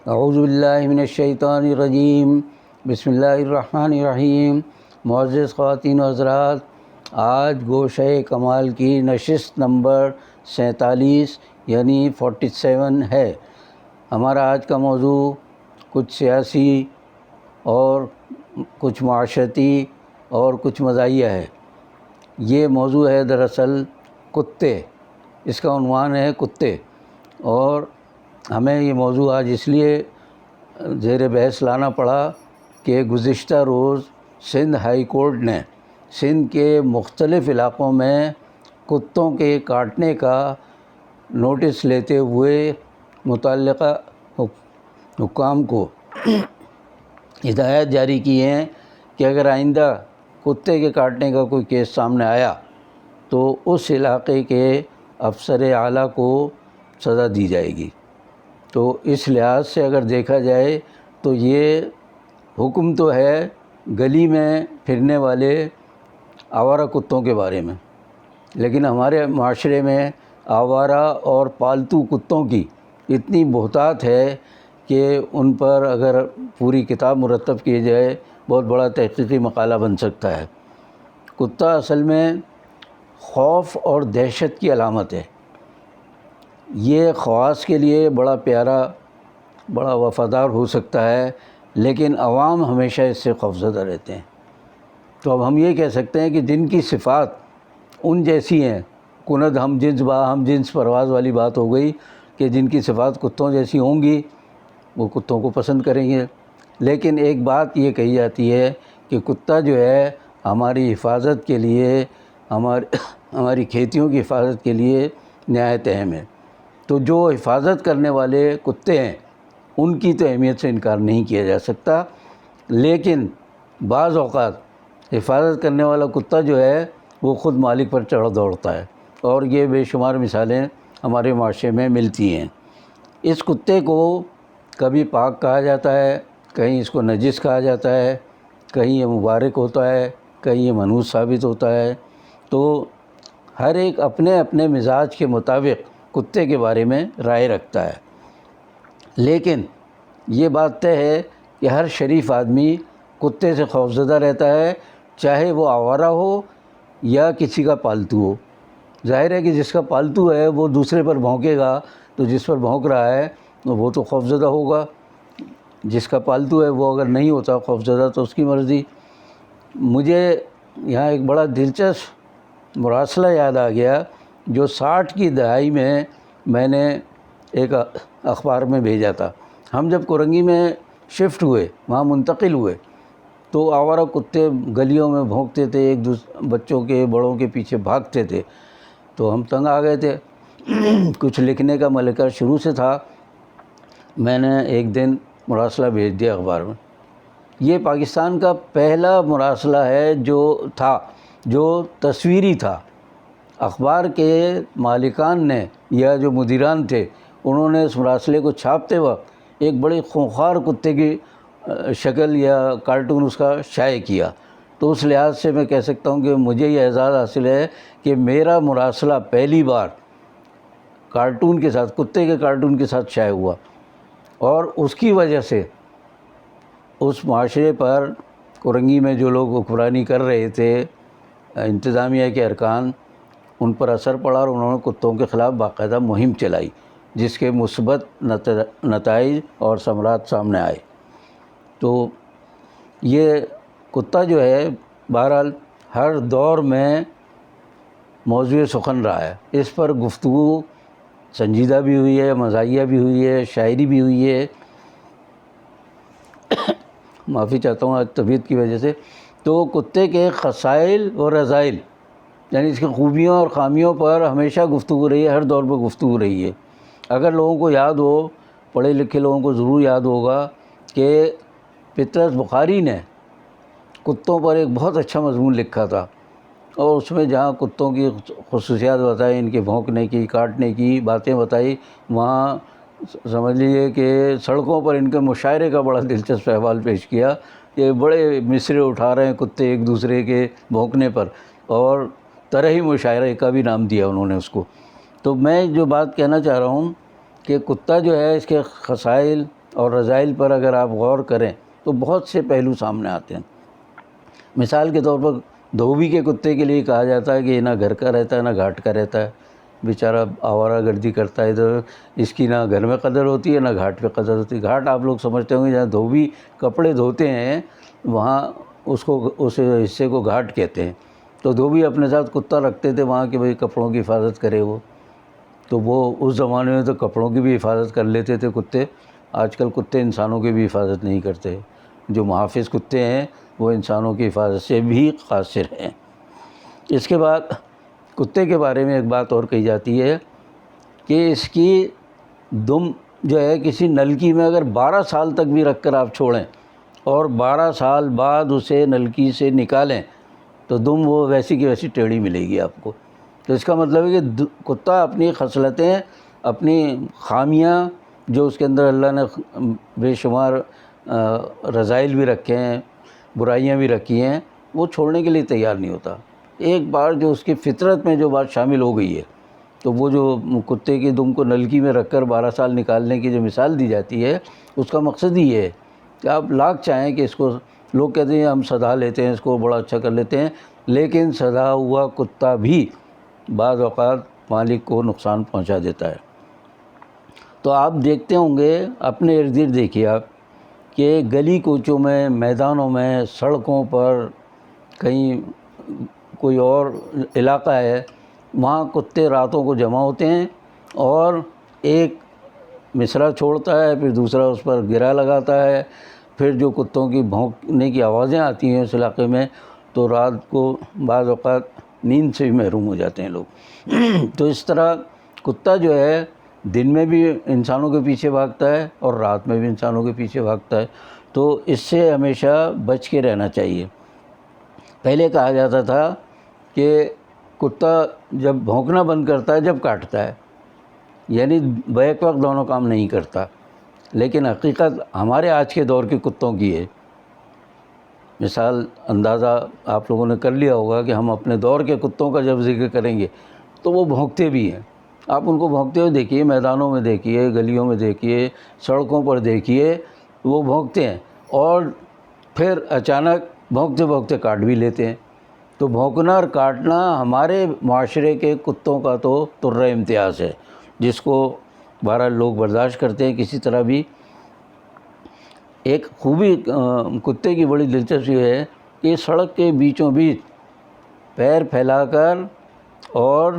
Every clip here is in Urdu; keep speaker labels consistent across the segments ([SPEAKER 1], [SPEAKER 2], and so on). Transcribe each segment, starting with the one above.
[SPEAKER 1] اعوذ باللہ من الشیطان الرجیم، بسم اللہ الرحمن الرحیم۔ معزز خواتین و حضرات، آج گوشہ کمال کی نشست نمبر 47 یعنی 47 ہے۔ ہمارا آج کا موضوع کچھ سیاسی اور کچھ معاشرتی اور کچھ مزاحیہ ہے۔ یہ موضوع ہے دراصل کتے، اس کا عنوان ہے کتے، اور ہمیں یہ موضوع آج اس لیے زیر بحث لانا پڑا کہ گزشتہ روز سندھ ہائی کورٹ نے سندھ کے مختلف علاقوں میں کتوں کے کاٹنے کا نوٹس لیتے ہوئے متعلقہ حکام کو ہدایت جاری کی ہیں کہ اگر آئندہ کتے کے کاٹنے کا کوئی کیس سامنے آیا تو اس علاقے کے افسر اعلیٰ کو سزا دی جائے گی۔ تو اس لحاظ سے اگر دیکھا جائے تو یہ حکم تو ہے گلی میں پھرنے والے آوارہ کتوں کے بارے میں، لیکن ہمارے معاشرے میں آوارہ اور پالتو کتوں کی اتنی بہتات ہے کہ ان پر اگر پوری کتاب مرتب کی جائے بہت بڑا تحقیقی مقالہ بن سکتا ہے۔ کتا اصل میں خوف اور دہشت کی علامت ہے۔ یہ خواص کے لیے بڑا پیارا، بڑا وفادار ہو سکتا ہے، لیکن عوام ہمیشہ اس سے خوفزدہ رہتے ہیں۔ تو اب ہم یہ کہہ سکتے ہیں کہ جن کی صفات ان جیسی ہیں، کند ہم جنس با ہم جنس پرواز والی بات ہو گئی کہ جن کی صفات کتوں جیسی ہوں گی وہ کتوں کو پسند کریں گے۔ لیکن ایک بات یہ کہی جاتی ہے کہ کتا جو ہے ہماری حفاظت کے لیے، ہماری کھیتیوں کی حفاظت کے لیے نہایت اہم ہے۔ تو جو حفاظت کرنے والے کتے ہیں ان کی تو اہمیت سے انکار نہیں کیا جا سکتا، لیکن بعض اوقات حفاظت کرنے والا کتا جو ہے وہ خود مالک پر چڑھ دوڑتا ہے، اور یہ بے شمار مثالیں ہمارے معاشرے میں ملتی ہیں۔ اس کتے کو کبھی پاک کہا جاتا ہے، کہیں اس کو نجس کہا جاتا ہے، کہیں یہ مبارک ہوتا ہے، کہیں یہ منحوس ثابت ہوتا ہے۔ تو ہر ایک اپنے اپنے مزاج کے مطابق کتے کے بارے میں رائے رکھتا ہے، لیکن یہ بات طے ہے کہ ہر شریف آدمی کتے سے خوفزدہ رہتا ہے، چاہے وہ آوارہ ہو یا کسی کا پالتو ہو۔ ظاہر ہے کہ جس کا پالتو ہے وہ دوسرے پر بھونکے گا، تو جس پر بھونک رہا ہے وہ تو خوفزدہ ہوگا۔ جس کا پالتو ہے وہ اگر نہیں ہوتا خوفزدہ تو اس کی مرضی۔ مجھے یہاں ایک بڑا دلچسپ مراسلہ یاد آ گیا جو 60 کی دہائی میں نے ایک اخبار میں بھیجا تھا۔ ہم جب کورنگی میں شفٹ ہوئے، وہاں منتقل ہوئے، تو آوارہ کتے گلیوں میں بھونکتے تھے، ایک بچوں کے بڑوں کے پیچھے بھاگتے تھے، تو ہم تنگ آ گئے تھے۔ کچھ لکھنے کا ملکہ شروع سے تھا۔ میں نے ایک دن مراسلہ بھیج دیا اخبار میں۔ یہ پاکستان کا پہلا مراسلہ ہے جو تصویری تھا۔ اخبار کے مالکان نے یا جو مدیران تھے انہوں نے اس مراسلے کو چھاپتے وقت ایک بڑی خونخوار کتے کی شکل یا کارٹون اس کا شائع کیا۔ تو اس لحاظ سے میں کہہ سکتا ہوں کہ مجھے یہ اعزاز حاصل ہے کہ میرا مراسلہ پہلی بار کارٹون کے ساتھ، کتے کے کارٹون کے ساتھ شائع ہوا، اور اس کی وجہ سے اس معاشرے پر کورنگی میں جو لوگ حکمرانی کر رہے تھے، انتظامیہ کے ارکان، ان پر اثر پڑا اور انہوں نے کتوں کے خلاف باقاعدہ مہم چلائی، جس کے مثبت نتائج اور ثمرات سامنے آئے۔ تو یہ کتا جو ہے بہرحال ہر دور میں موضوع سخن رہا ہے۔ اس پر گفتگو سنجیدہ بھی ہوئی ہے، مزاحیہ بھی ہوئی ہے، شاعری بھی ہوئی ہے۔ معافی چاہتا ہوں آج طبیعت کی وجہ سے۔ تو کتے کے خصائل و رذائل، یعنی اس کی خوبیوں اور خامیوں پر ہمیشہ گفتگو رہی ہے، ہر دور میں گفتگو رہی ہے۔ اگر لوگوں کو یاد ہو، پڑھے لکھے لوگوں کو ضرور یاد ہوگا کہ پطرس بخاری نے کتوں پر ایک بہت اچھا مضمون لکھا تھا، اور اس میں جہاں کتوں کی خصوصیات بتائی، ان کے بھونکنے کی، کاٹنے کی باتیں بتائی، وہاں سمجھ لیجیے کہ سڑکوں پر ان کے مشاعرے کا بڑا دلچسپ احوال پیش کیا کہ بڑے مصرعے اٹھا رہے ہیں کتے ایک دوسرے کے بھونکنے پر، اور طرحی مشاعرے کا بھی نام دیا انہوں نے اس کو۔ تو میں جو بات کہنا چاہ رہا ہوں کہ کتا جو ہے اس کے خصائل اور رذائل پر اگر آپ غور کریں تو بہت سے پہلو سامنے آتے ہیں۔ مثال کے طور پر دھوبی کے کتے کے لیے کہا جاتا ہے کہ یہ نہ گھر کا رہتا ہے نہ گھاٹ کا رہتا ہے، بیچارہ آوارہ گردی کرتا ہے ادھر، اس کی نہ گھر میں قدر ہوتی ہے نہ گھاٹ پہ قدر ہوتی ہے۔ گھاٹ آپ لوگ سمجھتے ہوں گے جہاں دھوبی کپڑے دھوتے ہیں وہاں اس حصے کو گھاٹ کہتے ہیں۔ تو دھوبی اپنے ساتھ کتا رکھتے تھے وہاں کہ بھئی کپڑوں کی حفاظت کرے وہ، تو وہ اس زمانے میں تو کپڑوں کی بھی حفاظت کر لیتے تھے کتے۔ آج کل کتے انسانوں کی بھی حفاظت نہیں کرتے، جو محافظ کتے ہیں وہ انسانوں کی حفاظت سے بھی قاصر ہیں۔ اس کے بعد کتے کے بارے میں ایک بات اور کہی جاتی ہے کہ اس کی دم جو ہے کسی نلکی میں اگر 12 سال تک بھی رکھ کر آپ چھوڑیں اور 12 سال بعد اسے نلکی سے نکالیں تو دم وہ ویسی کی ویسی ٹیڑھی ملے گی آپ کو۔ تو اس کا مطلب ہے کہ کتا اپنی خصلتیں، اپنی خامیاں جو اس کے اندر اللہ نے بے شمار رذائل بھی رکھے ہیں، برائیاں بھی رکھی ہیں، وہ چھوڑنے کے لیے تیار نہیں ہوتا۔ ایک بار جو اس کی فطرت میں جو بات شامل ہو گئی ہے تو وہ جو کتے کی دم کو نلکی میں رکھ کر 12 سال نکالنے کی جو مثال دی جاتی ہے اس کا مقصد ہی یہ ہے کہ آپ لاکھ چاہیں کہ اس کو، لوگ کہتے ہیں ہم سدھا لیتے ہیں اس کو، بڑا اچھا کر لیتے ہیں، لیکن سدھا ہوا کتا بھی بعض اوقات مالک کو نقصان پہنچا دیتا ہے۔ تو آپ دیکھتے ہوں گے، اپنے ارد گرد دیکھیے آپ کہ گلی کوچوں میں، میدانوں میں، سڑکوں پر، کہیں کوئی اور علاقہ ہے وہاں کتے راتوں کو جمع ہوتے ہیں اور ایک مصرعہ چھوڑتا ہے، پھر دوسرا اس پر گرا لگاتا ہے، پھر جو کتوں کی بھونکنے کی آوازیں آتی ہیں اس علاقے میں تو رات کو بعض اوقات نیند سے بھی محروم ہو جاتے ہیں لوگ۔ تو اس طرح کتا جو ہے دن میں بھی انسانوں کے پیچھے بھاگتا ہے اور رات میں بھی انسانوں کے پیچھے بھاگتا ہے، تو اس سے ہمیشہ بچ کے رہنا چاہیے۔ پہلے کہا جاتا تھا کہ کتا جب بھونکنا بند کرتا ہے جب کاٹتا ہے، یعنی بیک وقت دونوں کام نہیں کرتا، لیکن حقیقت ہمارے آج کے دور کے کتوں کی ہے۔ مثال اندازہ آپ لوگوں نے کر لیا ہوگا کہ ہم اپنے دور کے کتوں کا جب ذکر کریں گے تو وہ بھونکتے بھی ہیں۔ آپ ان کو بھونکتے ہوئے دیکھیے، میدانوں میں دیکھیے، گلیوں میں دیکھیے، سڑکوں پر دیکھیے، وہ بھونکتے ہیں اور پھر اچانک بھونکتے بھونکتے کاٹ بھی لیتے ہیں۔ تو بھونکنا اور کاٹنا ہمارے معاشرے کے کتوں کا تو طرۂ امتیاز ہے، جس کو بہرحال لوگ برداشت کرتے ہیں کسی طرح بھی۔ ایک خوبی کتے کی بڑی دلچسپی ہے کہ سڑک کے بیچوں بیچ پیر پھیلا کر اور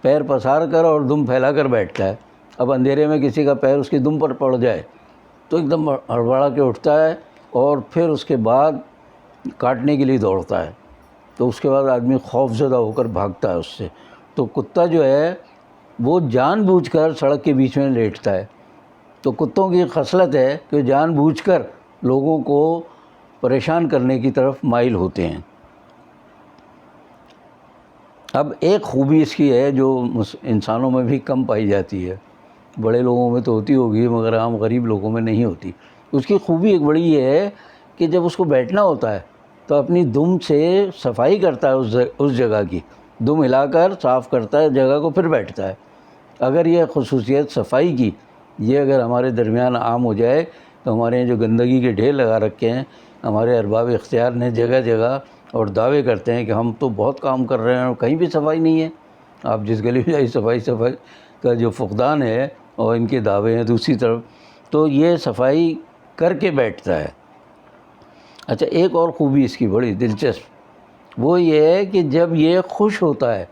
[SPEAKER 1] پیر پسار کر اور دم پھیلا کر بیٹھتا ہے۔ اب اندھیرے میں کسی کا پیر اس کی دم پر پڑ جائے تو ایک دم ہڑبڑا کے اٹھتا ہے اور پھر اس کے بعد کاٹنے کے لیے دوڑتا ہے، تو اس کے بعد آدمی خوف زدہ ہو کر بھاگتا ہے اس سے۔ تو کتا جو ہے وہ جان بوجھ کر سڑک کے بیچ میں لیٹتا ہے۔ تو کتوں کی خصلت ہے کہ جان بوجھ کر لوگوں کو پریشان کرنے کی طرف مائل ہوتے ہیں۔ اب ایک خوبی اس کی ہے جو انسانوں میں بھی کم پائی جاتی ہے، بڑے لوگوں میں تو ہوتی ہوگی مگر عام غریب لوگوں میں نہیں ہوتی۔ اس کی خوبی ایک بڑی یہ ہے کہ جب اس کو بیٹھنا ہوتا ہے تو اپنی دم سے صفائی کرتا ہے اس جگہ کی، دم ہلا کر صاف کرتا ہے جگہ کو، پھر بیٹھتا ہے۔ اگر یہ خصوصیت صفائی کی یہ اگر ہمارے درمیان عام ہو جائے تو ہمارے یہاں جو گندگی کے ڈھیر لگا رکھے ہیں ہمارے ارباب اختیار نے جگہ جگہ، اور دعوے کرتے ہیں کہ ہم تو بہت کام کر رہے ہیں اور کہیں بھی صفائی نہیں ہے۔ آپ جس گلی میں جائیے صفائی کا جو فقدان ہے اور ان کے دعوے ہیں دوسری طرف، تو یہ صفائی کر کے بیٹھتا ہے۔ اچھا، ایک اور خوبی اس کی بڑی دلچسپ، وہ یہ ہے کہ جب یہ خوش ہوتا ہے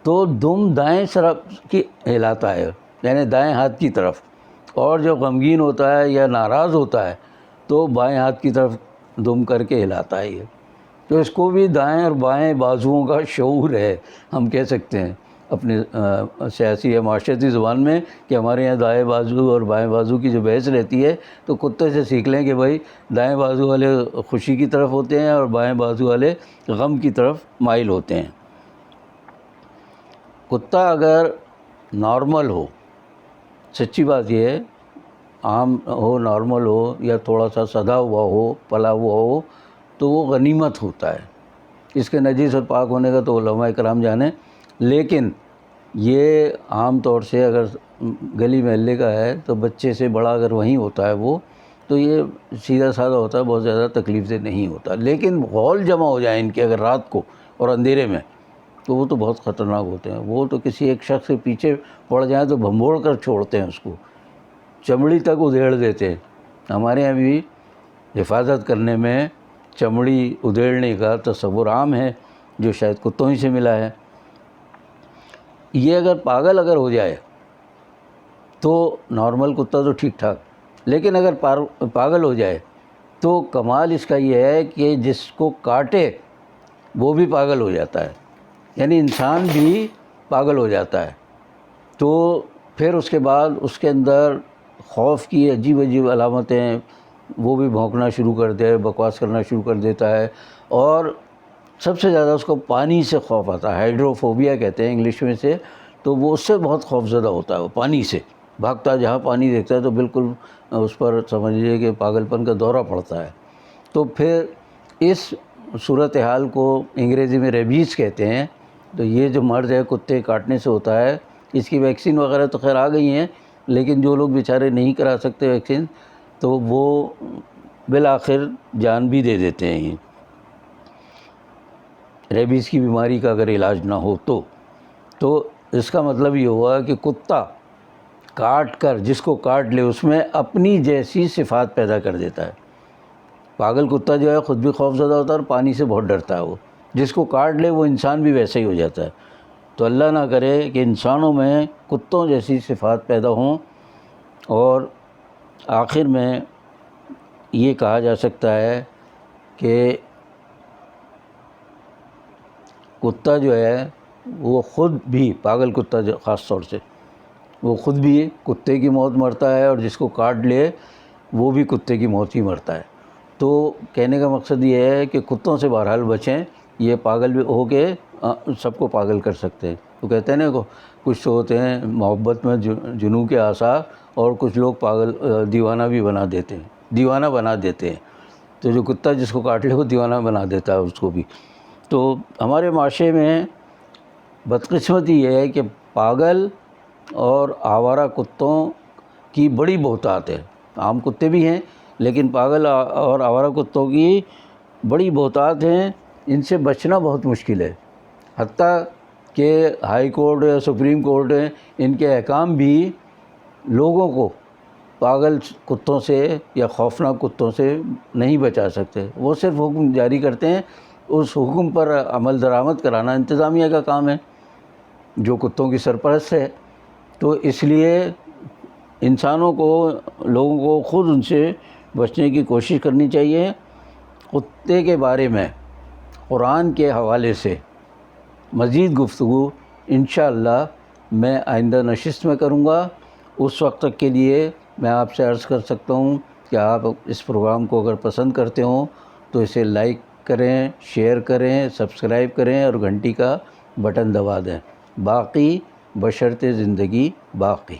[SPEAKER 1] تو دم دائیں طرف کی ہلاتا ہے، یعنی دائیں ہاتھ کی طرف، اور جب غمگین ہوتا ہے یا ناراض ہوتا ہے تو بائیں ہاتھ کی طرف دم کر کے ہلاتا ہے۔ یہ تو اس کو بھی دائیں اور بائیں بازوؤں کا شعور ہے، ہم کہہ سکتے ہیں اپنے سیاسی یا معاشرتی زبان میں کہ ہمارے یہاں دائیں بازو اور بائیں بازو کی جو بحث رہتی ہے تو کتے سے سیکھ لیں کہ بھائی دائیں بازو والے خوشی کی طرف ہوتے ہیں اور بائیں بازو والے غم کی طرف مائل ہوتے ہیں۔ کتا اگر نارمل ہو، سچی بات یہ ہے، عام ہو، نارمل ہو یا تھوڑا سا سدھا ہوا ہو، پلا ہوا ہو، تو وہ غنیمت ہوتا ہے۔ اس کے نجس اور پاک ہونے کا تو علماء کرام جانیں، لیکن یہ عام طور سے اگر گلی محلے کا ہے تو بچے سے بڑا اگر وہیں ہوتا ہے وہ، تو یہ سیدھا سادہ ہوتا ہے، بہت زیادہ تکلیف دہ نہیں ہوتا. لیکن غول جمع ہو جائیں ان کے اگر رات کو اور اندھیرے میں، تو وہ تو بہت خطرناک ہوتے ہیں. وہ تو کسی ایک شخص کے پیچھے پڑ جائیں تو بھنبوڑ کر چھوڑتے ہیں، اس کو چمڑی تک ادھیڑ دیتے ہیں. ہمارے یہاں بھی حفاظت کرنے میں چمڑی ادھیڑنے کا تصور عام ہے، جو شاید کتوں ہی سے ملا ہے. یہ اگر پاگل اگر ہو جائے تو نارمل کتا تو ٹھیک ٹھاک، لیکن اگر پاگل ہو جائے تو کمال اس کا یہ ہے کہ جس کو کاٹے وہ بھی پاگل ہو جاتا ہے، یعنی انسان بھی پاگل ہو جاتا ہے. تو پھر اس کے بعد اس کے اندر خوف کی عجیب عجیب علامتیں، وہ بھی بھونکنا شروع کر دے، بکواس کرنا شروع کر دیتا ہے. اور سب سے زیادہ اس کو پانی سے خوف آتا ہے، ہائیڈروفوبیا کہتے ہیں انگلش میں سے. تو وہ اس سے بہت خوف زدہ ہوتا ہے، وہ پانی سے بھاگتا ہے، جہاں پانی دیکھتا ہے تو بالکل اس پر سمجھ لیجیے کہ پاگل پن کا دورہ پڑتا ہے. تو پھر اس صورتحال کو انگریزی میں ریبیز کہتے ہیں. تو یہ جو مرض ہے کتے کاٹنے سے ہوتا ہے، اس کی ویکسین وغیرہ تو خیر آ گئی ہیں، لیکن جو لوگ بیچارے نہیں کرا سکتے ویکسین، تو وہ بالآخر جان بھی دے دیتے ہیں. یہ ریبیز کی بیماری کا اگر علاج نہ ہو تو اس کا مطلب یہ ہوا کہ کتا کاٹ کر جس کو کاٹ لے اس میں اپنی جیسی صفات پیدا کر دیتا ہے. پاگل کتا جو ہے خود بھی خوف زدہ ہوتا ہے اور پانی سے بہت ڈرتا ہے. وہ جس کو کاٹ لے وہ انسان بھی ویسے ہی ہو جاتا ہے. تو اللہ نہ کرے کہ انسانوں میں کتوں جیسی صفات پیدا ہوں، اور آخر میں یہ کہا جا سکتا ہے کہ کتا جو ہے وہ خود بھی، پاگل کتا جو خاص طور سے، وہ خود بھی کتے کی موت مرتا ہے، اور جس کو کاٹ لے وہ بھی کتے کی موت ہی مرتا ہے. تو کہنے کا مقصد یہ ہے کہ کتوں سے بہرحال بچیں، یہ پاگل بھی ہو کے سب کو پاگل کر سکتے ہیں. تو کہتے ہیں نا، کچھ تو ہوتے ہیں محبت میں جنوں کے آثار، اور کچھ لوگ پاگل دیوانہ بھی بنا دیتے ہیں، دیوانہ بنا دیتے ہیں. تو جو کتا جس کو کاٹ لے وہ دیوانہ بنا دیتا ہے اس کو بھی. تو ہمارے معاشرے میں بدقسمتی یہ ہے کہ پاگل اور آوارہ کتوں کی بڑی بہتات ہے. عام کتے بھی ہیں، لیکن پاگل اور آوارہ کتوں کی بڑی بہتات ہیں. ان سے بچنا بہت مشکل ہے. حتیٰ کہ ہائی کورٹ یا سپریم کورٹ ہیں، ان کے احکام بھی لوگوں کو پاگل کتوں سے یا خوفناک کتوں سے نہیں بچا سکتے. وہ صرف حکم جاری کرتے ہیں، اس حکم پر عمل درآمد کرانا انتظامیہ کا کام ہے، جو کتوں کی سرپرست ہے. تو اس لیے انسانوں کو، لوگوں کو خود ان سے بچنے کی کوشش کرنی چاہیے. کتے کے بارے میں قرآن کے حوالے سے مزید گفتگو انشاءاللہ میں آئندہ نشست میں کروں گا. اس وقت تک کے لیے میں آپ سے عرض کر سکتا ہوں کہ آپ اس پروگرام کو اگر پسند کرتے ہوں تو اسے لائک کریں، شیئر کریں، سبسکرائب کریں اور گھنٹی کا بٹن دبا دیں. باقی بشرط زندگی باقی.